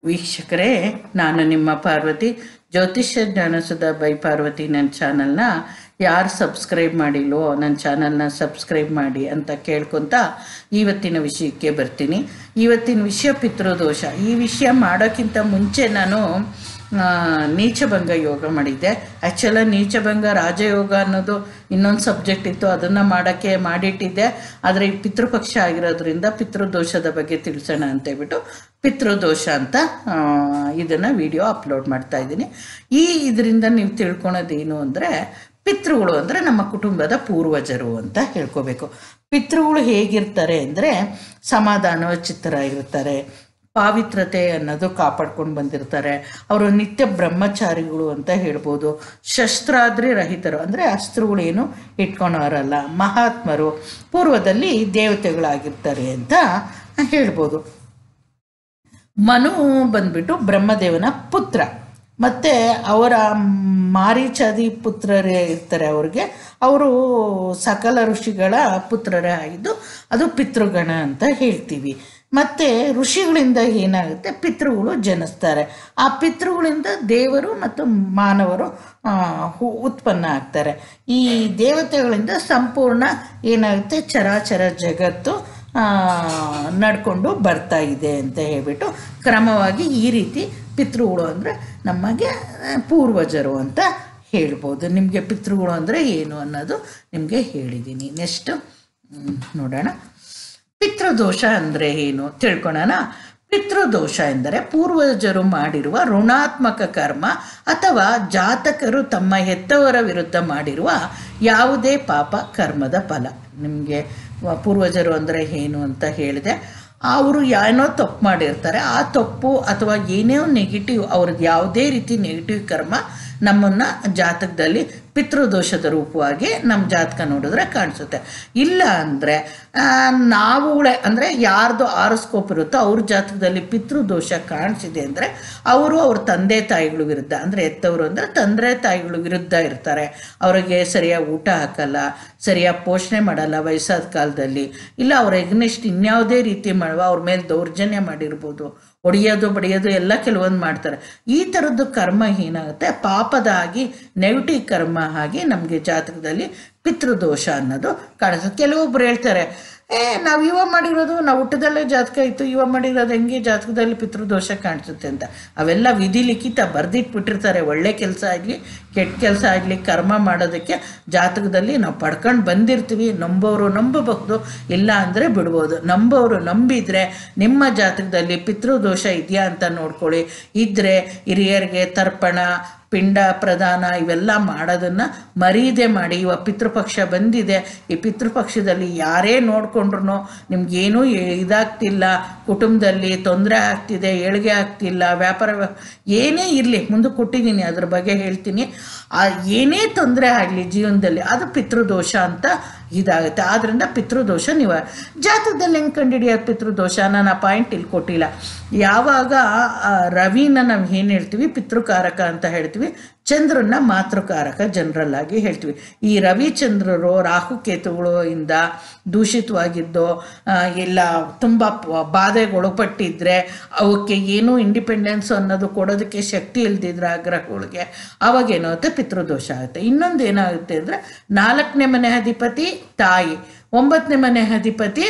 ವೀಕ್ಷಕರೇ, ನಾನು ನಿಮ್ಮ ಪಾರ್ವತಿ. ಜ್ಯೋತಿಷ್ಯ ಜ್ಞಾನಸುಧಾ ಬೈ ಪಾರ್ವತಿ ನನ್ನ ಚಾನಲ್ನ ಯಾರು ಸಬ್ಸ್ಕ್ರೈಬ್ ಮಾಡಿಲ್ವೋ ನನ್ನ ಚಾನಲ್ನ ಸಬ್ಸ್ಕ್ರೈಬ್ ಮಾಡಿ ಅಂತ ಕೇಳ್ಕೊತ ಇವತ್ತಿನ ವಿಷಯಕ್ಕೆ ಬರ್ತೀನಿ. ಇವತ್ತಿನ ವಿಷಯ ಪಿತೃದೋಷ. ಈ ವಿಷಯ ಮಾಡೋಕ್ಕಿಂತ ಮುಂಚೆ ನಾನು ನೀಚಭಂಗ ಯೋಗ ಮಾಡಿದ್ದೆ. ಆ್ಯಕ್ಚುಲಾಗಿ ನೀಚಭಂಗ ರಾಜಯೋಗ ಅನ್ನೋದು ಇನ್ನೊಂದು ಸಬ್ಜೆಕ್ಟ್ ಇತ್ತು, ಅದನ್ನು ಮಾಡಿಟ್ಟಿದ್ದೆ. ಆದರೆ ಈ ಪಿತೃಪಕ್ಷ ಆಗಿರೋದ್ರಿಂದ ಪಿತೃದೋಷದ ಬಗ್ಗೆ ತಿಳಿಸೋಣ ಅಂತೇಳ್ಬಿಟ್ಟು ಪಿತೃದೋಷ ಅಂತ ಇದನ್ನು ವಿಡಿಯೋ ಅಪ್ಲೋಡ್ ಮಾಡ್ತಾ ಇದ್ದೀನಿ. ಇದರಿಂದ ನೀವು ತಿಳ್ಕೊಳೋದೇನು ಅಂದರೆ, ಪಿತೃಗಳು ಅಂದರೆ ನಮ್ಮ ಕುಟುಂಬದ ಪೂರ್ವಜರು ಅಂತ ಹೇಳ್ಕೋಬೇಕು. ಪಿತೃಗಳು ಹೇಗಿರ್ತಾರೆ ಅಂದರೆ ಸಮಾಧಾನಚಿತ್ತರಾಗಿರ್ತಾರೆ, ಪಾವಿತ್ರತೆ ಅನ್ನೋದು ಕಾಪಾಡ್ಕೊಂಡು ಬಂದಿರ್ತಾರೆ. ಅವರು ನಿತ್ಯ ಬ್ರಹ್ಮಚಾರಿಗಳು ಅಂತ ಹೇಳ್ಬೋದು. ಶಸ್ತ್ರಾದ್ರಿ ರಹಿತರು ಅಂದರೆ ಅಸ್ತ್ರಗಳೇನು ಇಟ್ಕೊಳೋರಲ್ಲ. ಮಹಾತ್ಮರು, ಪೂರ್ವದಲ್ಲಿ ದೇವತೆಗಳಾಗಿರ್ತಾರೆ ಅಂತ ಹೇಳ್ಬೋದು. ಮನು ಬಂದ್ಬಿಟ್ಟು ಬ್ರಹ್ಮದೇವನ ಪುತ್ರ, ಮತ್ತು ಅವರ ಮಾರೀಚಾದಿ ಪುತ್ರರೇ ಇರ್ತಾರೆ. ಅವರು ಸಕಲ ಋಷಿಗಳ ಪುತ್ರರೇ ಆಗಿದ್ದು ಅದು ಪಿತೃಗಣ ಅಂತ ಹೇಳ್ತೀವಿ. ಮತ್ತು ಋಷಿಗಳಿಂದ ಏನಾಗುತ್ತೆ, ಪಿತೃಗಳು ಜನಿಸ್ತಾರೆ. ಆ ಪಿತೃಗಳಿಂದ ದೇವರು ಮತ್ತು ಮಾನವರು ಉತ್ಪನ್ನ ಆಗ್ತಾರೆ. ಈ ದೇವತೆಗಳಿಂದ ಸಂಪೂರ್ಣ ಏನಾಗುತ್ತೆ, ಚರಾಚರ ಜಗತ್ತು ನಡ್ಕೊಂಡು ಬರ್ತಾ ಇದೆ ಅಂತ ಹೇಳ್ಬಿಟ್ಟು ಕ್ರಮವಾಗಿ ಈ ರೀತಿ ಪಿತೃಗಳು ಅಂದರೆ ನಮಗೆ ಪೂರ್ವಜರು ಅಂತ ಹೇಳ್ಬೋದು. ನಿಮಗೆ ಪಿತೃಗಳು ಅಂದರೆ ಏನು ಅನ್ನೋದು ನಿಮಗೆ ಹೇಳಿದ್ದೀನಿ. ನೆಕ್ಸ್ಟ್ ನೋಡೋಣ, ಪಿತೃದೋಷ ಅಂದರೆ ಏನು ತಿಳ್ಕೊಳ್ಳೋಣ. ಪಿತೃದೋಷ ಎಂದರೆ ಪೂರ್ವಜರು ಮಾಡಿರುವ ಋಣಾತ್ಮಕ ಕರ್ಮ ಅಥವಾ ಜಾತಕರು ತಮ್ಮ ಹೆತ್ತವರ ವಿರುದ್ಧ ಮಾಡಿರುವ ಯಾವುದೇ ಪಾಪ ಕರ್ಮದ ಫಲ. ನಿಮಗೆ ಪೂರ್ವಜರು ಅಂದರೆ ಏನು ಅಂತ ಹೇಳಿದೆ. ಅವರು ಏನೋ ತಪ್ಪು ಮಾಡಿರ್ತಾರೆ. ಆ ತಪ್ಪು ಅಥವಾ ಏನೇ ನೆಗೆಟಿವ್, ಅವ್ರದ್ದು ಯಾವುದೇ ರೀತಿ ನೆಗೆಟಿವ್ ಕರ್ಮ ನಮ್ಮನ್ನು ಜಾತಕದಲ್ಲಿ ಪಿತೃದೋಷದ ರೂಪವಾಗಿ ನಮ್ಮ ಜಾತಕ ನೋಡಿದ್ರೆ ಕಾಣಿಸುತ್ತೆ. ಇಲ್ಲ ಅಂದರೆ ನಾವುಗಳೇ ಅಂದರೆ ಯಾರ್ದು ಆರೋಸ್ಕೋಪ್ ಇರುತ್ತೋ ಅವ್ರ ಜಾತಕದಲ್ಲಿ ಪಿತೃದೋಷ ಕಾಣಿಸಿದೆ ಅಂದರೆ ಅವರು ಅವ್ರ ತಂದೆ ತಾಯಿಗಳ ವಿರುದ್ಧ, ಅಂದರೆ ಎತ್ತವರು ಅಂದರೆ ತಂದೆ ತಾಯಿಗಳ ವಿರುದ್ಧ ಇರ್ತಾರೆ. ಅವರಿಗೆ ಸರಿಯಾಗಿ ಊಟ ಹಾಕಲ್ಲ, ಸರಿಯಾಗಿ ಪೋಷಣೆ ಮಾಡಲ್ಲ ವಯಸ್ಸಾದ ಕಾಲದಲ್ಲಿ. ಇಲ್ಲ ಅವ್ರ ಎಗ್ನೆಸ್ಟ್ ಇನ್ಯಾವುದೇ ರೀತಿ ಮಾಡುವ, ಅವ್ರ ಮೇಲೆ ದೌರ್ಜನ್ಯ ಮಾಡಿರ್ಬೋದು, ಹೊಡೆಯೋದು ಬಡಿಯೋದು ಎಲ್ಲ ಕೆಲವೊಂದು ಮಾಡ್ತಾರೆ. ಈ ಥರದ್ದು ಕರ್ಮ ಏನಾಗುತ್ತೆ, ಪಾಪದಾಗಿ ನೆಗೆಟಿವ್ ಕರ್ಮ ಆಗಿ ನಮಗೆ ಜಾತಕದಲ್ಲಿ ಪಿತೃದೋಷ ಅನ್ನೋದು ಕಾಣಿಸುತ್ತೆ. ಕೆಲವೊಬ್ರು ಹೇಳ್ತಾರೆ, ನಾವು ಇವ ಮಾಡಿರೋದು ನಾವು ಹುಟ್ಟದಲ್ಲೇ ಜಾತಕ ಇತ್ತು, ಇವ ಮಾಡಿರೋದು ಹೆಂಗೆ ಜಾತಕದಲ್ಲಿ ಪಿತೃದೋಷ ಕಾಣಿಸುತ್ತೆ ಅಂತ. ಅವೆಲ್ಲ ವಿಧಿ ಲಿಖಿತ ಬರೆದಿಟ್ಬಿಟ್ಟಿರ್ತಾರೆ. ಒಳ್ಳೆ ಕೆಲಸ ಆಗಲಿ ಕೆಟ್ಟ ಕೆಲಸ ಆಗಲಿ ಕರ್ಮ ಮಾಡೋದಕ್ಕೆ ಜಾತಕದಲ್ಲಿ ನಾವು ಪಡ್ಕೊಂಡು ಬಂದಿರ್ತೀವಿ. ನಂಬೋರು ನಂಬಬಹುದು, ಇಲ್ಲ ಅಂದರೆ ಬಿಡ್ಬೋದು. ನಂಬೋರು ನಂಬಿದರೆ ನಿಮ್ಮ ಜಾತಕದಲ್ಲಿ ಪಿತೃದೋಷ ಇದೆಯಾ ಅಂತ ನೋಡ್ಕೊಳ್ಳಿ. ಇದ್ದರೆ ಹಿರಿಯರಿಗೆ ತರ್ಪಣ, ಪಿಂಡ ಪ್ರದಾನ ಇವೆಲ್ಲ ಮಾಡೋದನ್ನು ಮರೀದೆ ಮಾಡಿ. ಇವಾಗ ಪಿತೃಪಕ್ಷ ಬಂದಿದೆ, ಈ ಪಿತೃಪಕ್ಷದಲ್ಲಿ ಯಾರೇ ನೋಡಿಕೊಂಡ್ರು ನಿಮ್ಗೇನೂ ಇದಾಗ್ತಿಲ್ಲ, ಕುಟುಂಬದಲ್ಲಿ ತೊಂದರೆ ಆಗ್ತಿದೆ, ಏಳಿಗೆ ಆಗ್ತಿಲ್ಲ, ವ್ಯಾಪಾರ ಏನೇ ಇರಲಿ, ಮುಂದೆ ಕೊಟ್ಟಿದ್ದೀನಿ ಅದ್ರ ಬಗ್ಗೆ ಹೇಳ್ತೀನಿ. ಏನೇ ತೊಂದರೆ ಆಗಲಿ ಜೀವನದಲ್ಲಿ ಅದು ಪಿತೃದೋಷ ಅಂತ ಇದಾಗುತ್ತೆ. ಆದ್ದರಿಂದ ಪಿತೃದೋಷ ನೀವು ಜಾತಕದಲ್ಲಿ ಹೆಂಗೆ ಕಂಡುಹಿಡಿಯೋದು ಪಿತೃದೋಷ, ನಾನು ಆ ಪಾಯಿಂಟ್ ಇಲ್ಲಿ ಕೊಟ್ಟಿಲ್ಲ. ಯಾವಾಗ ರವಿನ ನಾವು ಏನು ಹೇಳ್ತೀವಿ ಪಿತೃಕಾರಕ ಅಂತ ಹೇಳ್ತೀವಿ, ಚಂದ್ರನ ಮಾತೃಕಾರಕ ಜನರಲ್ ಆಗಿ ಹೇಳ್ತೀವಿ. ಈ ರವಿಚಂದ್ರರು ರಾಹುಕೇತುಗಳು ಇಂದ ದೂಷಿತವಾಗಿದ್ದೋ ಇಲ್ಲ ತುಂಬ ಬಾಧೆಗೊಳಪಟ್ಟಿದ್ರೆ ಅವಕ್ಕೆ ಏನೂ ಇಂಡಿಪೆಂಡೆನ್ಸ್ ಅನ್ನೋದು ಕೊಡೋದಕ್ಕೆ ಶಕ್ತಿ ಇಲ್ದಿದ್ರೆ ಆ ಗ್ರಹಗಳಿಗೆ, ಅವಾಗೇನಾಗುತ್ತೆ ಪಿತೃದೋಷ ಆಗುತ್ತೆ. ಇನ್ನೊಂದು ಏನಾಗುತ್ತೆ ಅಂದರೆ 4ನೇ ಮನೆ ಅಧಿಪತಿ ತಾಯಿ, 9ನೇ ಮನೆ ಅಧಿಪತಿ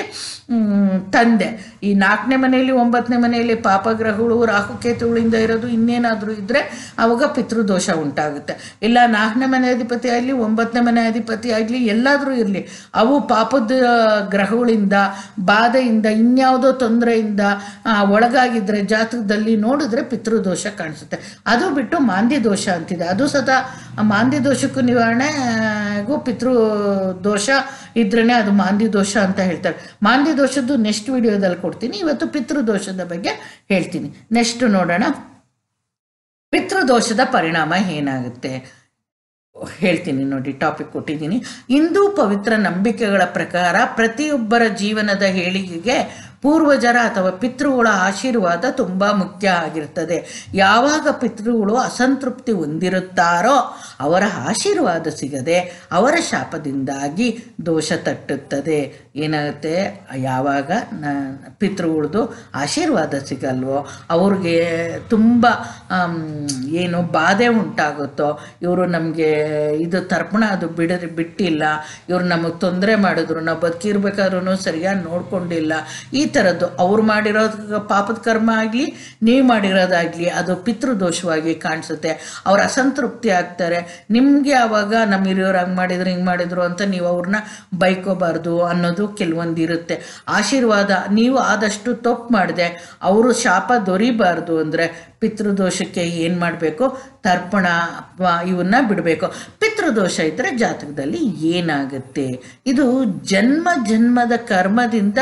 ತಂದೆ. ಈ 4ನೇ ಮನೆಯಲ್ಲಿ 9ನೇ ಮನೆಯಲ್ಲಿ ಪಾಪಗ್ರಹಗಳು ರಾಹುಕೇತುಗಳಿಂದ ಇರೋದು ಇನ್ನೇನಾದರೂ ಇದ್ದರೆ ಆವಾಗ ಪಿತೃದೋಷ ಉಂಟಾಗುತ್ತೆ. ಇಲ್ಲ 4ನೇ ಮನೆ ಅಧಿಪತಿ ಆಗಲಿ 9ನೇ ಮನೆ ಅಧಿಪತಿ ಆಗಲಿ ಎಲ್ಲಾದರೂ ಇರಲಿ, ಅವು ಪಾಪದ ಗ್ರಹಗಳಿಂದ ಬಾಧೆಯಿಂದ ಇನ್ಯಾವುದೋ ತೊಂದರೆಯಿಂದ ಒಳಗಾಗಿದ್ದರೆ ಜಾತಕದಲ್ಲಿ ನೋಡಿದ್ರೆ ಪಿತೃದೋಷ ಕಾಣಿಸುತ್ತೆ. ಅದು ಬಿಟ್ಟು ಮಾಂದ್ಯ ದೋಷ ಅಂತಿದೆ, ಅದು ಸದಾ ಮಾಂದ್ಯ ದೋಷಕ್ಕೂ ನಿವಾರಣೆಗೂ ಪಿತೃದೋಷ ಇದ್ರೇ ಅದು ಮಾಂದ್ಯ ದೋಷ ಅಂತ ಹೇಳ್ತಾರೆ. ಮಾಂದ್ಯ ದೋಷದ್ದು ನೆಕ್ಸ್ಟ್ ವಿಡಿಯೋದಲ್ಲಿ ಕೊಡ್ತೀನಿ. ಇವತ್ತು ಪಿತೃದೋಷದ ಬಗ್ಗೆ ಹೇಳ್ತೀನಿ. ನೆಕ್ಸ್ಟ್ ನೋಡೋಣ, ಪಿತೃದೋಷದ ಪರಿಣಾಮ ಏನಾಗುತ್ತೆ ಹೇಳ್ತೀನಿ ನೋಡಿ. ಟಾಪಿಕ್ ಕೊಟ್ಟಿದ್ದೀನಿ. ಹಿಂದೂ ಪವಿತ್ರ ನಂಬಿಕೆಗಳ ಪ್ರಕಾರ ಪ್ರತಿಯೊಬ್ಬರ ಜೀವನದ ಏಳಿಗೆಗೆ ಪೂರ್ವಜರ ಅಥವಾ ಪಿತೃಗಳ ಆಶೀರ್ವಾದ ತುಂಬ ಮುಖ್ಯ ಆಗಿರ್ತದೆ. ಯಾವಾಗ ಪಿತೃಗಳು ಅಸಂತೃಪ್ತಿ ಹೊಂದಿರುತ್ತಾರೋ ಅವರ ಆಶೀರ್ವಾದ ಸಿಗದೆ ಅವರ ಶಾಪದಿಂದಾಗಿ ದೋಷ ತಟ್ಟುತ್ತದೆ. ಏನಾಗುತ್ತೆ, ಯಾವಾಗ ಪಿತೃಗಳದು ಆಶೀರ್ವಾದ ಸಿಗಲ್ವೋ ಅವ್ರಿಗೆ ತುಂಬ ಏನು ಬಾಧೆ ಉಂಟಾಗುತ್ತೋ, ಇವರು ನಮಗೆ ಇದು ತರ್ಪಣ ಅದು ಬಿಟ್ಟಿಲ್ಲ, ಇವರು ನಮಗೆ ತೊಂದರೆ ಮಾಡಿದ್ರು, ನಾವು ಬದುಕಿರ್ಬೇಕಾದ್ರೂ ಸರಿಯಾಗಿ ನೋಡ್ಕೊಂಡಿಲ್ಲ, ಈ ಥರದ್ದು ಅವ್ರು ಮಾಡಿರೋದು ಪಾಪದ ಕರ್ಮ ಆಗಲಿ ನೀವು ಮಾಡಿರೋದಾಗಲಿ ಅದು ಪಿತೃದೋಷವಾಗಿ ಕಾಣಿಸುತ್ತೆ. ಅವ್ರು ಅಸಂತೃಪ್ತಿ ಆಗ್ತಾರೆ. ನಿಮಗೆ ಆವಾಗ ನಮ್ಮ ಹಿರಿಯವ್ರು ಹಂಗೆ ಮಾಡಿದ್ರು ಹಿಂಗೆ ಮಾಡಿದ್ರು ಅಂತ ನೀವು ಅವ್ರನ್ನ ಬೈಕೋಬಾರ್ದು ಅನ್ನೋದು ಕೆಲವೊಂದು ಇರುತ್ತೆ. ಆಶೀರ್ವಾದ ನೀವು ಆದಷ್ಟು ತಪ್ಪು ಮಾಡಿದೆ ಅವರು ಶಾಪ ದೊರಿಬಾರ್ದು ಅಂದರೆ ಪಿತೃದೋಷಕ್ಕೆ ಏನು ಮಾಡಬೇಕು, ತರ್ಪಣ ಇವನ್ನ ಬಿಡಬೇಕು. ಪಿತೃದೋಷ ಇದ್ದರೆ ಜಾತಕದಲ್ಲಿ ಏನಾಗುತ್ತೆ, ಇದು ಜನ್ಮ ಜನ್ಮದ ಕರ್ಮದಿಂದ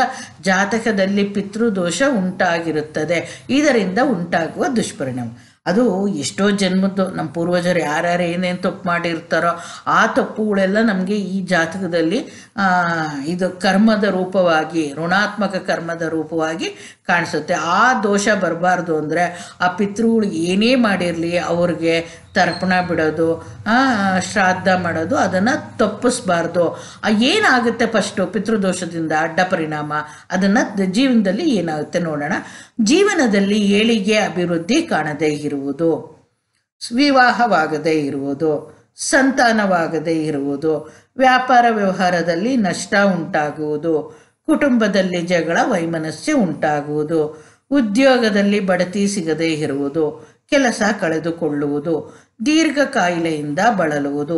ಜಾತಕದಲ್ಲಿ ಪಿತೃದೋಷ ಉಂಟಾಗಿರುತ್ತದೆ. ಇದರಿಂದ ಉಂಟಾಗುವ ದುಷ್ಪರಿಣಾಮ ಅದು ಎಷ್ಟೋ ಜನ್ಮದ್ದು ನಮ್ಮ ಪೂರ್ವಜರು ಯಾರ್ಯಾರು ಏನೇನು ತಪ್ಪು ಮಾಡಿರ್ತಾರೋ ಆ ತಪ್ಪುಗಳೆಲ್ಲ ನಮಗೆ ಈ ಜಾತಕದಲ್ಲಿ ಇದು ಕರ್ಮದ ರೂಪವಾಗಿ, ಋಣಾತ್ಮಕ ಕರ್ಮದ ರೂಪವಾಗಿ ಕಾಣಿಸುತ್ತೆ. ಆ ದೋಷ ಬರಬಾರ್ದು ಅಂದರೆ ಆ ಪಿತೃಗಳು ಏನೇ ಮಾಡಿರಲಿ ಅವ್ರಿಗೆ ತರ್ಪಣ ಬಿಡೋದು, ಶ್ರಾದ್ದ ಮಾಡೋದು ಅದನ್ನು ತಪ್ಪಿಸ್ಬಾರ್ದು. ಏನಾಗುತ್ತೆ ಫಸ್ಟು ಪಿತೃದೋಷದಿಂದ ಅಡ್ಡ ಪರಿಣಾಮ, ಅದನ್ನು ಜೀವನದಲ್ಲಿ ಏನಾಗುತ್ತೆ ನೋಡೋಣ. ಜೀವನದಲ್ಲಿ ಏಳಿಗೆ ಅಭಿವೃದ್ಧಿ ಕಾಣದೇ ಇರುವುದು, ವಿವಾಹವಾಗದೇ ಇರುವುದು, ಸಂತಾನವಾಗದೇ ಇರುವುದು, ವ್ಯಾಪಾರ ವ್ಯವಹಾರದಲ್ಲಿ ನಷ್ಟ ಉಂಟಾಗುವುದು, ಕುಟುಂಬದಲ್ಲಿ ಜಗಳ ವೈಮನಸ್ಯ ಉಂಟಾಗುವುದು, ಉದ್ಯೋಗದಲ್ಲಿ ಬಡ್ತಿ ಸಿಗದೇ ಇರುವುದು, ಕೆಲಸ ಕಳೆದುಕೊಳ್ಳುವುದು, ದೀರ್ಘ ಕಾಯಿಲೆಯಿಂದ ಬಳಲುವುದು,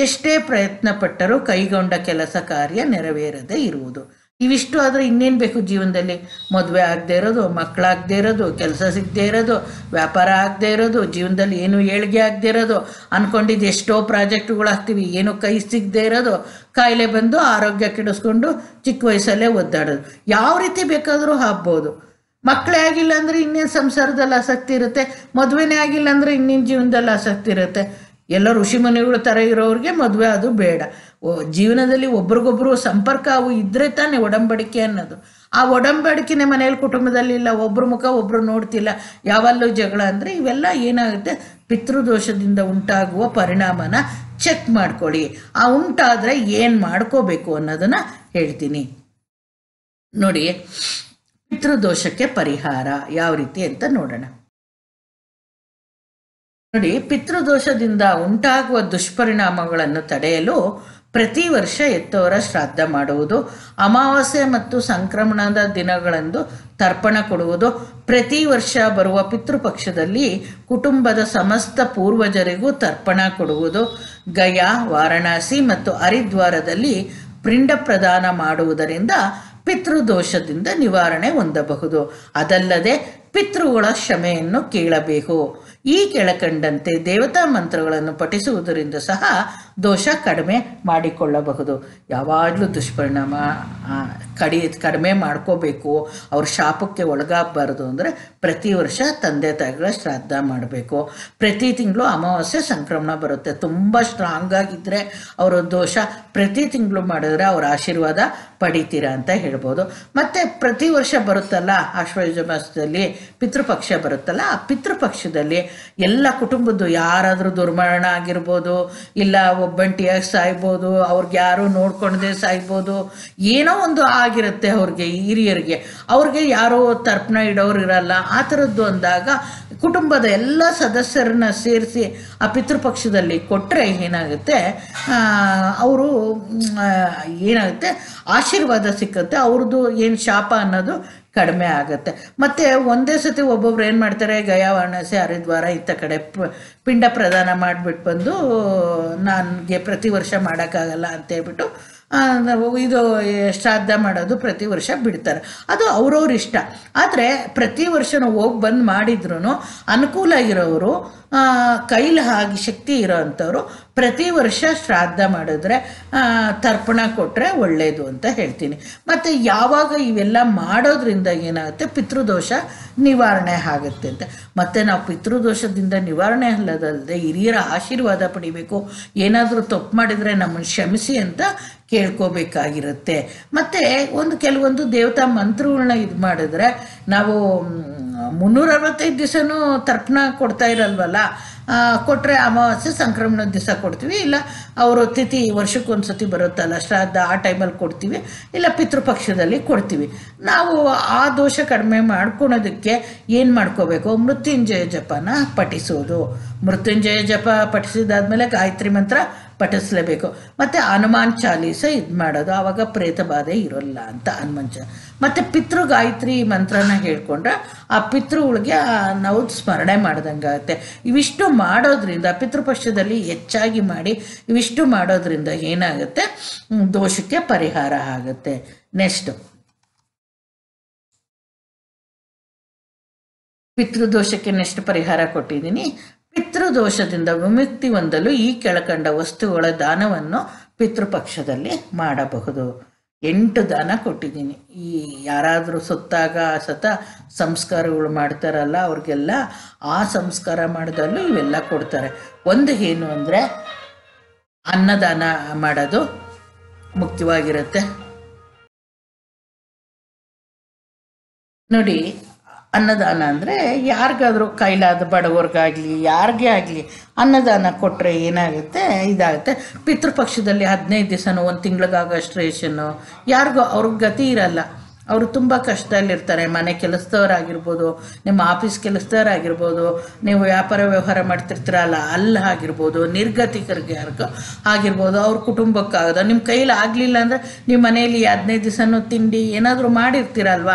ಎಷ್ಟೇ ಪ್ರಯತ್ನ ಪಟ್ಟರೂ ಕೈಗೊಂಡ ಕೆಲಸ ಕಾರ್ಯ ನೆರವೇರದೇ ಇರುವುದು. ಇವಿಷ್ಟು ಆದರೆ ಇನ್ನೇನು ಬೇಕು ಜೀವನದಲ್ಲಿ? ಮದುವೆ ಆಗದೆ ಇರೋದು, ಮಕ್ಕಳಾಗದೇ ಇರೋದು, ಕೆಲಸ ಸಿಗದೆ ಇರೋದು, ವ್ಯಾಪಾರ ಆಗದೆ ಇರೋದು, ಜೀವನದಲ್ಲಿ ಏನು ಏಳಿಗೆ ಆಗದೆ ಇರೋದು, ಅಂದ್ಕೊಂಡಿದ್ದು ಎಷ್ಟೋ ಪ್ರಾಜೆಕ್ಟುಗಳಾಗ್ತೀವಿ ಏನು ಕೈ ಸಿಗದೆ ಇರೋದು, ಕಾಯಿಲೆ ಬಂದು ಆರೋಗ್ಯ ಕೆಡಿಸ್ಕೊಂಡು ಚಿಕ್ಕ ವಯಸ್ಸಲ್ಲೇ ಒದ್ದಾಡೋದು. ಯಾವ ರೀತಿ ಬೇಕಾದರೂ ಆಗ್ಬೋದು. ಮಕ್ಕಳೇ ಆಗಿಲ್ಲ ಅಂದರೆ ಇನ್ನೇನು ಸಂಸಾರದಲ್ಲಿ ಆಸಕ್ತಿ ಇರುತ್ತೆ, ಮದುವೆನೇ ಆಗಿಲ್ಲ ಅಂದರೆ ಇನ್ನೇನು ಜೀವನದಲ್ಲಿ ಆಸಕ್ತಿ ಇರುತ್ತೆ. ಎಲ್ಲ ಋಷಿಮುನಿಗಳ ಥರ ಇರೋರಿಗೆ ಮದುವೆ ಅದು ಬೇಡ. ಜೀವನದಲ್ಲಿ ಒಬ್ರಿಗೊಬ್ರು ಸಂಪರ್ಕ ಅವು ಇದ್ದರೆ ತಾನೇ ಒಡಂಬಡಿಕೆ ಅನ್ನೋದು. ಆ ಒಡಂಬಡಿಕೆನೇ ಮನೆಯಲ್ಲಿ ಕುಟುಂಬದಲ್ಲಿ ಇಲ್ಲ, ಒಬ್ರ ಮುಖ ಒಬ್ಬರು ನೋಡ್ತಿಲ್ಲ, ಯಾವಲ್ಲೂ ಜಗಳ ಅಂದರೆ ಇವೆಲ್ಲ ಏನಾಗುತ್ತೆ, ಪಿತೃದೋಷದಿಂದ ಉಂಟಾಗುವ ಪರಿಣಾಮನ ಚೆಕ್ ಮಾಡ್ಕೊಳ್ಳಿ. ಆ ಉಂಟಾದರೆ ಏನು ಮಾಡ್ಕೋಬೇಕು ಅನ್ನೋದನ್ನು ಹೇಳ್ತೀನಿ ನೋಡಿ. ಪಿತೃದೋಷಕ್ಕೆ ಪರಿಹಾರ ಯಾವ ರೀತಿ ಅಂತ ನೋಡೋಣ ನೋಡಿ. ಪಿತೃದೋಷದಿಂದ ಉಂಟಾಗುವ ದುಷ್ಪರಿಣಾಮಗಳನ್ನು ತಡೆಯಲು ಪ್ರತಿ ವರ್ಷ ಎತ್ತವರ ಶ್ರಾದ್ದ ಮಾಡುವುದು, ಅಮಾವಾಸ್ಯೆ ಮತ್ತು ಸಂಕ್ರಮಣದ ದಿನಗಳಂದು ತರ್ಪಣ ಕೊಡುವುದು, ಪ್ರತಿ ವರ್ಷ ಬರುವ ಪಿತೃಪಕ್ಷದಲ್ಲಿ ಕುಟುಂಬದ ಸಮಸ್ತ ಪೂರ್ವಜರಿಗೂ ತರ್ಪಣ ಕೊಡುವುದು, ಗಯಾ, ವಾರಣಾಸಿ ಮತ್ತು ಹರಿದ್ವಾರದಲ್ಲಿ ಪಿಂಡ ಪ್ರದಾನ ಮಾಡುವುದರಿಂದ ಪಿತೃದೋಷದಿಂದ ನಿವಾರಣೆ ಹೊಂದಬಹುದು. ಅದಲ್ಲದೆ ಪಿತೃಗಳ ಕ್ಷಮೆಯನ್ನು ಕೇಳಬೇಕು. ಈ ಕೆಳಕಂಡಂತೆ ದೇವತಾ ಮಂತ್ರಗಳನ್ನು ಪಠಿಸುವುದರಿಂದ ಸಹ ದೋಷ ಕಡಿಮೆ ಮಾಡಿಕೊಳ್ಳಬಹುದು. ಯಾವಾಗಲೂ ದುಷ್ಪರಿಣಾಮ ಕಡಿಮೆ ಮಾಡ್ಕೋಬೇಕು, ಅವ್ರ ಶಾಪಕ್ಕೆ ಒಳಗಾಗಬಾರ್ದು ಅಂದರೆ ಪ್ರತಿ ವರ್ಷ ತಂದೆ ತಾಯಿಗಳ ಶ್ರಾದ್ದ ಮಾಡಬೇಕು. ಪ್ರತಿ ತಿಂಗಳು ಅಮಾವಾಸ್ಯೆ ಸಂಕ್ರಮಣ ಬರುತ್ತೆ. ತುಂಬ ಸ್ಟ್ರಾಂಗ್ ಆಗಿದ್ದರೆ ಅವರ ದೋಷ ಪ್ರತಿ ತಿಂಗಳು ಮಾಡಿದ್ರೆ ಅವ್ರ ಆಶೀರ್ವಾದ ಪಡಿತೀರಾ ಅಂತ ಹೇಳ್ಬೋದು. ಮತ್ತು ಪ್ರತಿ ವರ್ಷ ಬರುತ್ತಲ್ಲ ಆಶ್ವಯುಜ ಮಾಸದಲ್ಲಿ ಪಿತೃಪಕ್ಷ ಬರುತ್ತಲ್ಲ, ಆ ಪಿತೃಪಕ್ಷದಲ್ಲಿ ಎಲ್ಲ ಕುಟುಂಬದ್ದು ಯಾರಾದರೂ ದುರ್ಮರಣ ಆಗಿರ್ಬೋದು, ಇಲ್ಲ ಒಬ್ಬಂಟಿಯಾಗಿ ಸಾಯ್ಬೋದು, ಅವ್ರಿಗೆ ಯಾರೂ ನೋಡ್ಕೊಂಡೇ ಸಾಯ್ಬೋದು, ಏನೋ ಒಂದು ಆಗಿರುತ್ತೆ ಅವ್ರಿಗೆ, ಹಿರಿಯರಿಗೆ ಅವ್ರಿಗೆ ಯಾರೋ ತರ್ಪಣ ಇಡೋರು ಇರಲ್ಲ. ಆ ಥರದ್ದು ಅಂದಾಗ ಕುಟುಂಬದ ಎಲ್ಲ ಸದಸ್ಯರನ್ನ ಸೇರಿಸಿ ಆ ಪಿತೃಪಕ್ಷದಲ್ಲಿ ಕೊಟ್ಟರೆ ಏನಾಗುತ್ತೆ, ಅವರು ಏನಾಗುತ್ತೆ ಆಶೀರ್ವಾದ ಸಿಕ್ಕುತ್ತೆ, ಅವ್ರದ್ದು ಏನು ಶಾಪ ಅನ್ನೋದು ಕಡಿಮೆ ಆಗುತ್ತೆ. ಮತ್ತು ಒಂದೇ ಸತಿ ಒಬ್ಬೊಬ್ರು ಏನು ಮಾಡ್ತಾರೆ, ಗಯಾ, ವಾರಣಾಸಿ, ಹರಿದ್ವಾರ ಇಂಥ ಕಡೆ ಪಿಂಡ ಪ್ರದಾನ ಮಾಡಿಬಿಟ್ಟು ಬಂದು ನನಗೆ ಪ್ರತಿ ವರ್ಷ ಮಾಡೋಕ್ಕಾಗಲ್ಲ ಅಂತೇಳ್ಬಿಟ್ಟು ಇದು ಶ್ರಾದ್ದ ಮಾಡೋದು ಪ್ರತಿ ವರ್ಷ ಬಿಡ್ತಾರೆ. ಅದು ಅವ್ರವ್ರ ಇಷ್ಟ. ಆದರೆ ಪ್ರತಿ ವರ್ಷನೂ ಹೋಗಿ ಬಂದು ಮಾಡಿದ್ರು ಅನುಕೂಲ ಇರೋರು, ಕೈಲಿ ಆಗಿ ಶಕ್ತಿ ಇರೋ ಅಂಥವ್ರು ಪ್ರತಿ ವರ್ಷ ಶ್ರಾದ್ದ ಮಾಡಿದ್ರೆ ತರ್ಪಣ ಕೊಟ್ಟರೆ ಒಳ್ಳೆಯದು ಅಂತ ಹೇಳ್ತೀನಿ. ಮತ್ತು ಯಾವಾಗ ಇವೆಲ್ಲ ಮಾಡೋದ್ರಿಂದ ಏನಾಗುತ್ತೆ, ಪಿತೃದೋಷ ನಿವಾರಣೆ ಆಗುತ್ತೆ ಅಂತ. ಮತ್ತು ನಾವು ಪಿತೃದೋಷದಿಂದ ನಿವಾರಣೆ ಅಲ್ಲದಲ್ಲದೆ ಹಿರಿಯರ ಆಶೀರ್ವಾದ ಪಡಿಬೇಕು. ಏನಾದರೂ ತಪ್ಪು ಮಾಡಿದರೆ ನಮ್ಮನ್ನು ಕ್ಷಮಿಸಿ ಅಂತ ಕೇಳ್ಕೋಬೇಕಾಗಿರುತ್ತೆ. ಮತ್ತು ಕೆಲವೊಂದು ದೇವತಾ ಮಂತ್ರಗಳನ್ನ ಇದು ಮಾಡಿದ್ರೆ ನಾವು 365 ದಿವಸನೂ ತರ್ಪಣ ಕೊಡ್ತಾ ಇರಲ್ವಲ್ಲ, ಕೊಟ್ಟರೆ ಅಮಾವಾಸ್ಯೆ ಸಂಕ್ರಮಣದ ದಿವಸ ಕೊಡ್ತೀವಿ, ಇಲ್ಲ ಅವರು ತಿಥಿ ವರ್ಷಕ್ಕೊಂದು ಸತಿ ಬರುತ್ತಲ್ಲ ಶ್ರಾದ್ದ, ಆ ಟೈಮಲ್ಲಿ ಕೊಡ್ತೀವಿ, ಇಲ್ಲ ಪಿತೃಪಕ್ಷದಲ್ಲಿ ಕೊಡ್ತೀವಿ. ನಾವು ಆ ದೋಷ ಕಡಿಮೆ ಮಾಡ್ಕೊಳೋದಕ್ಕೆ ಏನು ಮಾಡ್ಕೋಬೇಕು, ಮೃತ್ಯುಂಜಯ ಜಪನ ಪಠಿಸೋದು. ಮೃತ್ಯುಂಜಯ ಜಪ ಪಠಿಸಿದಾದ್ಮೇಲೆ ಗಾಯತ್ರಿ ಮಂತ್ರ ಪಠಿಸಲೇಬೇಕು. ಮತ್ತು ಹನುಮಾನ್ ಚಾಲೀಸ ಇದು ಮಾಡೋದು, ಆವಾಗ ಪ್ರೇತ ಬಾಧೆ ಇರೋಲ್ಲ ಅಂತ ಹನುಮಾನ್ ಮತ್ತು ಪಿತೃ ಗಾಯತ್ರಿ ಮಂತ್ರನ ಹೇಳ್ಕೊಂಡ್ರೆ ಆ ಪಿತೃಗಳಿಗೆ ನಾವು ಸ್ಮರಣೆ ಮಾಡ್ದಂಗೆ ಆಗುತ್ತೆ. ಇವಿಷ್ಟು ಮಾಡೋದ್ರಿಂದ ಪಿತೃಪಕ್ಷದಲ್ಲಿ ಹೆಚ್ಚಾಗಿ ಮಾಡಿ ಇವಿಷ್ಟು ಮಾಡೋದ್ರಿಂದ ಏನಾಗುತ್ತೆ, ದೋಷಕ್ಕೆ ಪರಿಹಾರ ಆಗುತ್ತೆ. ನೆಕ್ಸ್ಟ್, ಪಿತೃದೋಷಕ್ಕೆ ನೆಕ್ಸ್ಟ್ ಪರಿಹಾರ ಕೊಟ್ಟಿದ್ದೀನಿ. ಪಿತೃದೋಷದಿಂದ ವಿಮುಕ್ತಿ ಹೊಂದಲು ಈ ಕೆಳಕಂಡ ವಸ್ತುಗಳ ದಾನವನ್ನು ಪಿತೃಪಕ್ಷದಲ್ಲಿ ಮಾಡಬಹುದು. 8 ದಾನ ಕೊಟ್ಟಿದ್ದೀನಿ. ಈ ಯಾರಾದರೂ ಸತ್ತಾಗ ಸಂಸ್ಕಾರಗಳು ಮಾಡ್ತಾರಲ್ಲ ಅವ್ರಿಗೆಲ್ಲ ಆ ಸಂಸ್ಕಾರ ಮಾಡಿದಲ್ಲೂ ಇವೆಲ್ಲ ಕೊಡ್ತಾರೆ. ಒಂದು ಏನು ಅಂದರೆ ಅನ್ನದಾನ ಮಾಡೋದು ಮುಖ್ಯವಾಗಿರುತ್ತೆ. ನೋಡಿ, ಅನ್ನದಾನ ಅಂದರೆ ಯಾರಿಗಾದರೂ ಕೈಲಾದ ಬಡವ್ರಿಗಾಗಲಿ ಯಾರಿಗೇ ಆಗಲಿ ಅನ್ನದಾನ ಕೊಟ್ಟರೆ ಏನಾಗುತ್ತೆ, ಇದಾಗುತ್ತೆ. ಪಿತೃಪಕ್ಷದಲ್ಲಿ 15 ದಿವಸನೋ 1 ತಿಂಗಳಿಗಾಗೋಷ್ಟು ರೇಷನ್ನು ಯಾರಿಗೂ ಅವ್ರಿಗೆ ಗತಿ ಇರಲ್ಲ. ಅವರು ತುಂಬ ಕಷ್ಟದಲ್ಲಿರ್ತಾರೆ. ಮನೆ ಕೆಲಸದವರಾಗಿರ್ಬೋದು, ನಿಮ್ಮ ಆಫೀಸ್ ಕೆಲಸದವರಾಗಿರ್ಬೋದು, ನೀವು ವ್ಯಾಪಾರ ವ್ಯವಹಾರ ಮಾಡ್ತಿರ್ತೀರಲ್ಲ ಅಲ್ಲಿ ಆಗಿರ್ಬೋದು, ನಿರ್ಗತಿಕರಿಗೆ ಯಾರಿಗೂ ಆಗಿರ್ಬೋದು, ಅವ್ರ ಕುಟುಂಬಕ್ಕಾಗೋದು. ನಿಮ್ಮ ಕೈಲಿ ಆಗಲಿಲ್ಲ ಅಂದರೆ ನಿಮ್ಮ ಮನೆಯಲ್ಲಿ 15 ದಿವಸನೂ ತಿಂಡಿ ಏನಾದರೂ ಮಾಡಿರ್ತೀರಲ್ವ,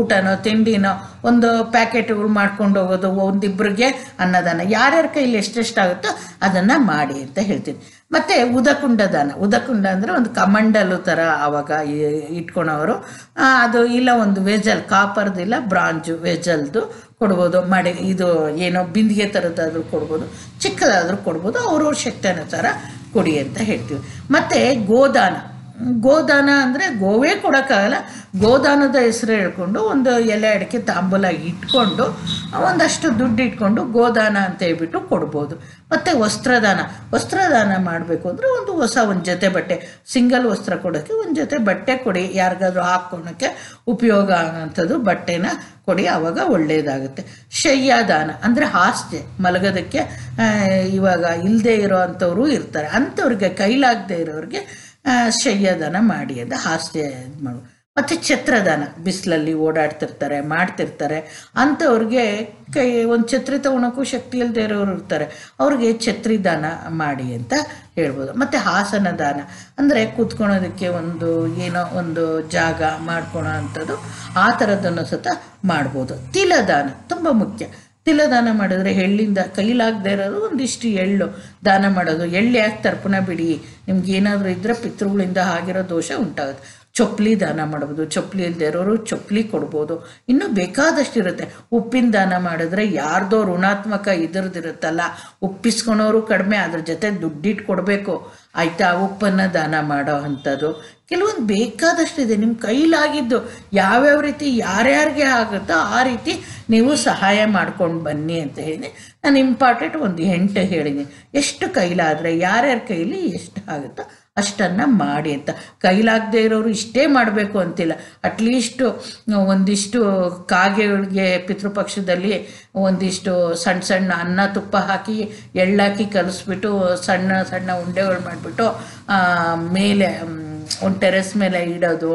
ಊಟನೋ ತಿಂಡಿನೋ ಒಂದು ಪ್ಯಾಕೆಟ್ಗಳು ಮಾಡ್ಕೊಂಡು ಹೋಗೋದು, ಒಂದಿಬ್ಬರಿಗೆ ಅನ್ನದಾನ, ಯಾರ್ಯಾರ ಕೈಲಿ ಎಷ್ಟೆಷ್ಟಾಗುತ್ತೋ ಅದನ್ನು ಮಾಡಿ ಅಂತ ಹೇಳ್ತೀನಿ. ಮತ್ತು ಉದಕುಂಡ ದಾನ. ಉದಕುಂಡ ಅಂದರೆ ಒಂದು ಕಮಂಡಲು ಥರ ಆವಾಗ ಇಟ್ಕೊಳೋರು, ಅದು ಇಲ್ಲ ಒಂದು ವೆಜಲ್, ಕಾಪರ್ದಿಲ್ಲ ಬ್ರಾಂಜು ವೆಜಲ್ದು ಕೊಡ್ಬೋದು. ಇದು ಏನೋ ಬಿಂದಿಗೆ ಥರದ್ದಾದರೂ ಕೊಡ್ಬೋದು, ಚಿಕ್ಕದಾದರೂ ಕೊಡ್ಬೋದು, ಅವ್ರವ್ರ ಶಕ್ತಿ ಅನುಸಾರ ಕೊಡಿ ಅಂತ ಹೇಳ್ತೀವಿ. ಮತ್ತು ಗೋದಾನ ಅಂದರೆ ಗೋವೇ ಕೊಡೋಕ್ಕಾಗಲ್ಲ, ಗೋದಾನದ ಹೆಸರು ಹೇಳ್ಕೊಂಡು ಒಂದು ಎಲೆ ಅಡಿಕೆ ತಾಂಬೂಲ ಇಟ್ಕೊಂಡು ಒಂದಷ್ಟು ದುಡ್ಡು ಇಟ್ಕೊಂಡು ಗೋದಾನ ಅಂತ ಹೇಳ್ಬಿಟ್ಟು ಕೊಡ್ಬೋದು. ಮತ್ತು ವಸ್ತ್ರದಾನ ಮಾಡಬೇಕು ಅಂದರೆ ಒಂದು ಜೊತೆ ಬಟ್ಟೆ, ಸಿಂಗಲ್ ವಸ್ತ್ರ ಕೊಡೋಕ್ಕೆ ಒಂದು ಜೊತೆ ಬಟ್ಟೆ ಕೊಡಿ, ಯಾರಿಗಾದ್ರೂ ಹಾಕ್ಕೊಳಕ್ಕೆ ಉಪಯೋಗ ಆಗೋಂಥದ್ದು ಬಟ್ಟೆನ ಕೊಡಿ, ಆವಾಗ ಒಳ್ಳೆಯದಾಗುತ್ತೆ. ಶಯ್ಯಾದಾನ ಅಂದರೆ ಹಾಸ್ಯ, ಮಲಗೋದಕ್ಕೆ ಇವಾಗ ಇಲ್ಲದೆ ಇರೋ ಅಂಥವ್ರು ಇರ್ತಾರೆ, ಅಂಥವ್ರಿಗೆ ಕೈಲಾಗದೆ ಇರೋರಿಗೆ ಶಯ್ಯದಾನ ಮಾಡಿ ಅಂತ ಹಾಸ್ಯ ಮಾಡು. ಮತ್ತು ಛತ್ರದಾನ, ಬಿಸಿಲಲ್ಲಿ ಓಡಾಡ್ತಿರ್ತಾರೆ ಮಾಡ್ತಿರ್ತಾರೆ ಅಂಥವ್ರಿಗೆ ಒಂದು ಛತ್ರಿ ತೊಗೊಳಕ್ಕೂ ಶಕ್ತಿ ಇಲ್ಲದೆ ಇರೋರು ಇರ್ತಾರೆ, ಅವ್ರಿಗೆ ಛತ್ರಿ ದಾನ ಮಾಡಿ ಅಂತ ಹೇಳ್ಬೋದು. ಮತ್ತು ಹಾಸನ ದಾನ ಅಂದರೆ ಕೂತ್ಕೊಳೋದಕ್ಕೆ ಒಂದು ಜಾಗ ಮಾಡ್ಕೊಳೋ ಅಂಥದ್ದು, ಆ ಥರದ್ದನ್ನು ಮಾಡ್ಬೋದು. ತಿಲದಾನ ತುಂಬ ಮುಖ್ಯ. ತಿಲದಾನ ಮಾಡಿದ್ರೆ ಎಳ್ಳಿಂದ ಕೈಲಾಗದೆ ಇರೋದು ಒಂದಿಷ್ಟು ಎಳ್ಳು ದಾನ ಮಾಡೋದು. ಎಳ್ಳು ಯಾಕೆ ತರ್ಪಣ ಬಿಡಿ, ನಿಮ್ಗೆ ಏನಾದರೂ ಇದ್ದರೆ ಪಿತೃಗಳಿಂದ ಆಗಿರೋ ದೋಷ ಉಂಟಾಗುತ್ತೆ. ಚೊಪ್ಲಿ ದಾನ ಮಾಡ್ಬೋದು, ಚೊಪ್ಲಿ ಇಲ್ಲದೆ ಇರೋರು ಚೊಪ್ಲಿ ಕೊಡ್ಬೋದು. ಇನ್ನೂ ಬೇಕಾದಷ್ಟು ಇರುತ್ತೆ. ಉಪ್ಪಿನ ದಾನ ಮಾಡಿದ್ರೆ ಯಾರ್ದೋ ಋಣಾತ್ಮಕ ಇದ್ರದ್ದಿರುತ್ತಲ್ಲ, ಉಪ್ಪಿಸ್ಕೊಳೋರು ಕಡಿಮೆ, ಅದ್ರ ಜೊತೆ ದುಡ್ಡಿಟ್ಟು ಕೊಡಬೇಕು ಆಯಿತಾ. ಉಪ್ಪನ್ನು ದಾನ ಮಾಡೋ ಅಂಥದ್ದು ಕೆಲವೊಂದು ಬೇಕಾದಷ್ಟಿದೆ. ನಿಮ್ಮ ಕೈಲಾಗಿದ್ದು ಯಾವ್ಯಾವ ರೀತಿ ಯಾರ್ಯಾರಿಗೆ ಆಗುತ್ತೋ ಆ ರೀತಿ ನೀವು ಸಹಾಯ ಮಾಡ್ಕೊಂಡು ಬನ್ನಿ ಅಂತ ಹೇಳಿ ನಾನು ಇಂಪಾರ್ಟೆಂಟ್ ಒಂದು 8 ಹೇಳಿದ್ದೀನಿ. ಎಷ್ಟು ಕೈಲಾದರೆ ಯಾರ್ಯಾರ ಕೈಲಿ ಎಷ್ಟು ಆಗುತ್ತೋ ಅಷ್ಟನ್ನು ಮಾಡಿ ಅಂತ. ಕೈಲಾಗದೆ ಇರೋರು ಇಷ್ಟೇ ಮಾಡಬೇಕು ಅಂತಿಲ್ಲ, ಅಟ್ಲೀಸ್ಟು ಒಂದಿಷ್ಟು ಕಾಗೆಗಳಿಗೆ ಪಿತೃಪಕ್ಷದಲ್ಲಿ ಒಂದಿಷ್ಟು ಸಣ್ಣ ಅನ್ನ ತುಪ್ಪ ಹಾಕಿ ಎಳ್ಳಾಕಿ ಕಲಿಸ್ಬಿಟ್ಟು ಸಣ್ಣ ಉಂಡೆಗಳು ಮಾಡಿಬಿಟ್ಟು ಮೇಲೆ ಒಂದು ಟೆರೆಸ್ ಮೇಲೆ ಇಡೋದು,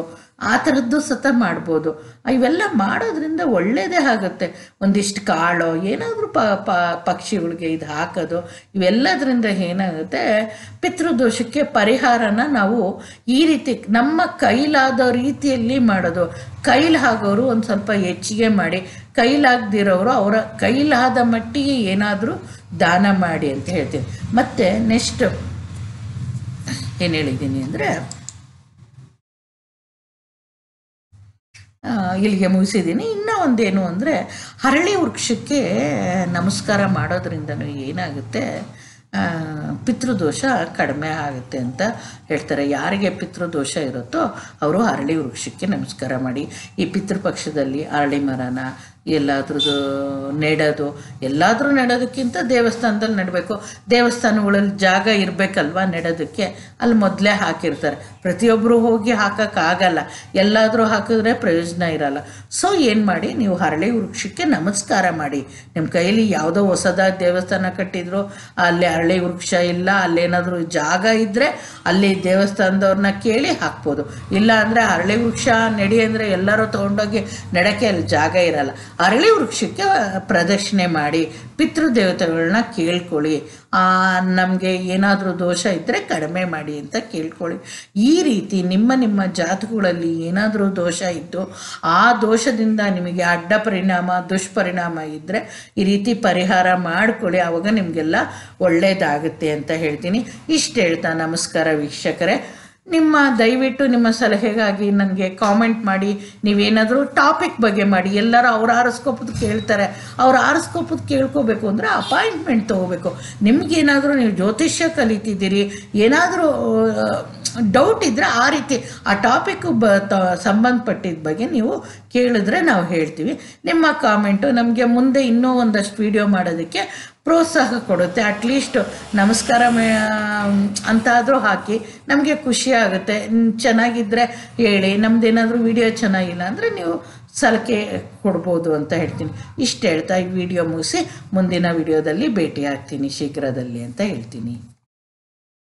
ಆ ಥರದ್ದು ಮಾಡ್ಬೋದು. ಇವೆಲ್ಲ ಮಾಡೋದ್ರಿಂದ ಒಳ್ಳೆಯದೇ ಆಗುತ್ತೆ. ಒಂದಿಷ್ಟು ಕಾಳು ಏನಾದರೂ ಪಕ್ಷಿಗಳಿಗೆ ಇದು ಹಾಕೋದು, ಇವೆಲ್ಲದರಿಂದ ಏನಾಗುತ್ತೆ, ಪಿತೃದೋಷಕ್ಕೆ ಪರಿಹಾರನ ನಾವು ಈ ರೀತಿ ನಮ್ಮ ಕೈಲಾದ ರೀತಿಯಲ್ಲಿ ಮಾಡೋದು. ಕೈಲಾಗೋರು ಒಂದು ಸ್ವಲ್ಪ ಹೆಚ್ಚಿಗೆ ಮಾಡಿ, ಕೈಲಾಗದಿರೋರು ಅವರ ಕೈಲಾದ ಮಟ್ಟಿಗೆ ಏನಾದರೂ ದಾನ ಮಾಡಿ ಅಂತ ಹೇಳ್ತೀನಿ. ಮತ್ತು ನೆಕ್ಸ್ಟ್ ಏನು ಹೇಳಿದ್ದೀನಿ ಅಂದರೆ, ಇಲ್ಲಿಗೆ ಮುಗಿಸಿದ್ದೀನಿ. ಇನ್ನೂ ಒಂದೇನು ಅಂದರೆ, ಹರಳಿ ವೃಕ್ಷಕ್ಕೆ ನಮಸ್ಕಾರ ಮಾಡೋದ್ರಿಂದನೂ ಏನಾಗುತ್ತೆ, ಪಿತೃದೋಷ ಕಡಿಮೆ ಆಗುತ್ತೆ ಅಂತ ಹೇಳ್ತಾರೆ. ಯಾರಿಗೆ ಪಿತೃದೋಷ ಇರುತ್ತೋ ಅವರು ಅರಳಿ ವೃಕ್ಷಕ್ಕೆ ನಮಸ್ಕಾರ ಮಾಡಿ. ಈ ಪಿತೃಪಕ್ಷದಲ್ಲಿ ಅರಳಿ ಮರನ ಎಲ್ಲಾದ್ರದ್ದು ಎಲ್ಲಾದರೂ ನೆಡೋದಕ್ಕಿಂತ ದೇವಸ್ಥಾನದಲ್ಲಿ ನೆಡಬೇಕು. ದೇವಸ್ಥಾನಗಳಲ್ಲಿ ಜಾಗ ಇರಬೇಕಲ್ವ ನೆಡೋದಕ್ಕೆ, ಅಲ್ಲಿ ಮೊದಲೇ ಹಾಕಿರ್ತಾರೆ. ಪ್ರತಿಯೊಬ್ಬರು ಹೋಗಿ ಹಾಕೋಕ್ಕಾಗಲ್ಲ, ಎಲ್ಲಾದರೂ ಹಾಕಿದ್ರೆ ಪ್ರಯೋಜನ ಇರಲ್ಲ. ಸೊ ಏನು ಮಾಡಿ, ನೀವು ಅರಳಿ ವೃಕ್ಷಕ್ಕೆ ನಮಸ್ಕಾರ ಮಾಡಿ. ನಿಮ್ಮ ಕೈಯಲ್ಲಿ ಯಾವುದೋ ಹೊಸದಾದ ದೇವಸ್ಥಾನ ಕಟ್ಟಿದ್ರು ಅಲ್ಲಿ ಅರಳಿ ವೃಕ್ಷ ಇಲ್ಲ, ಅಲ್ಲೇನಾದರೂ ಜಾಗ ಇದ್ದರೆ ಅಲ್ಲಿ ದೇವಸ್ಥಾನದವ್ರನ್ನ ಕೇಳಿ ಹಾಕ್ಬೋದು. ಇಲ್ಲ ಅಂದರೆ ಅರಳಿ ವೃಕ್ಷ ನೆಡಿ ಅಂದರೆ ಎಲ್ಲರೂ ತೊಗೊಂಡೋಗಿ ನೆಡೋಕ್ಕೆ ಅಲ್ಲಿ ಜಾಗ ಇರಲ್ಲ. ಅರಳಿ ವೃಕ್ಷಕ್ಕೆ ಪ್ರದಕ್ಷಿಣೆ ಮಾಡಿ ಪಿತೃದೇವತೆಗಳನ್ನ ಕೇಳ್ಕೊಳ್ಳಿ. ನಮಗೆ ಏನಾದರೂ ದೋಷ ಇದ್ದರೆ ಕಡಿಮೆ ಮಾಡಿ ಅಂತ ಕೇಳ್ಕೊಳ್ಳಿ. ಈ ರೀತಿ ನಿಮ್ಮ ಜಾತಕಗಳಲ್ಲಿ ಏನಾದರೂ ದೋಷ ಇದ್ದು ಆ ದೋಷದಿಂದ ನಿಮಗೆ ಅಡ್ಡ ಪರಿಣಾಮ ದುಷ್ಪರಿಣಾಮ ಇದ್ದರೆ ಈ ರೀತಿ ಪರಿಹಾರ ಮಾಡಿಕೊಳ್ಳಿ. ಆವಾಗ ನಿಮಗೆಲ್ಲ ಒಳ್ಳೆಯದಾಗುತ್ತೆ ಅಂತ ಹೇಳ್ತೀನಿ. ಇಷ್ಟು ಹೇಳ್ತಾ ನಮಸ್ಕಾರ ವೀಕ್ಷಕರೇ. ದಯವಿಟ್ಟು ನಿಮ್ಮ ಸಲಹೆಗಾಗಿ ನನಗೆ ಕಾಮೆಂಟ್ ಮಾಡಿ. ನೀವೇನಾದರೂ ಟಾಪಿಕ್ ಬಗ್ಗೆ ಮಾಡಿ. ಎಲ್ಲರೂ ಅವ್ರ ಆರಿಸ್ಕೋಪದ್ದು ಕೇಳ್ತಾರೆ. ಅವ್ರ ಆರಿಸ್ಕೋಪದ್ದು ಕೇಳ್ಕೋಬೇಕು ಅಂದರೆ ಅಪಾಯಿಂಟ್ಮೆಂಟ್ ತೊಗೋಬೇಕು. ನಿಮಗೇನಾದರೂ ನೀವು ಜ್ಯೋತಿಷ್ಯ ಕಲಿತಿದ್ದೀರಿ, ಏನಾದರೂ ಡೌಟ್ ಇದ್ದರೆ ಆ ರೀತಿ ಆ ಟಾಪಿಕ್ಕು ಸಂಬಂಧಪಟ್ಟಿದ್ದ ಬಗ್ಗೆ ನೀವು ಕೇಳಿದ್ರೆ ನಾವು ಹೇಳ್ತೀವಿ. ನಿಮ್ಮ ಕಾಮೆಂಟು ನಮಗೆ ಮುಂದೆ ಇನ್ನೂ ಒಂದಷ್ಟು ವಿಡಿಯೋ ಮಾಡೋದಕ್ಕೆ ಪ್ರೋತ್ಸಾಹ ಕೊಡುತ್ತೆ. ಅಟ್ಲೀಸ್ಟ್ ನಮಸ್ಕಾರ ಅಂತಾದರೂ ಹಾಕಿ, ನಮಗೆ ಖುಷಿ ಆಗುತ್ತೆ. ಚೆನ್ನಾಗಿದ್ದರೆ ಹೇಳಿ, ನಮ್ಮದೇನಾದರೂ ವಿಡಿಯೋ ಚೆನ್ನಾಗಿಲ್ಲ ಅಂದರೆ ನೀವು ಸಲಹೆ ಕೊಡ್ಬೋದು ಅಂತ ಹೇಳ್ತೀನಿ. ಇಷ್ಟು ಹೇಳ್ತಾ ಈ ವಿಡಿಯೋ ಮುಗಿಸಿ ಮುಂದಿನ ವಿಡಿಯೋದಲ್ಲಿ ಭೇಟಿ ಆಗ್ತೀನಿ ಶೀಘ್ರದಲ್ಲಿ ಅಂತ ಹೇಳ್ತೀನಿ.